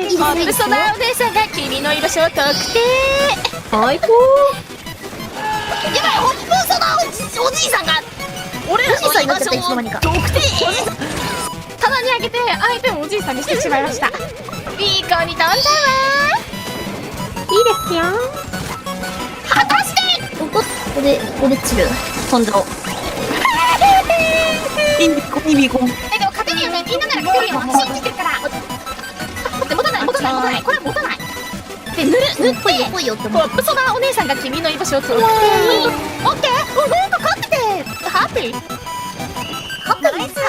せて。嘘だ、お姉さんが君の居場所を特定。はいぽやばい、ホップソダおじいさんが俺らの居場所を特定。棚にあげて相手をおじいさんにしてしまいました。いい子に飛んだわ。いいですよ。果たして俺チル。飛んじゃおう。意味こ意味こ。でも勝てるよね。みんななら勝てるよ。信じてるから。持たない。これ持たない。で塗って来いよって思ホップソダお姉さんが君の居場所を特定。オッケー。なんか勝っててハッピー。勝ったんですか？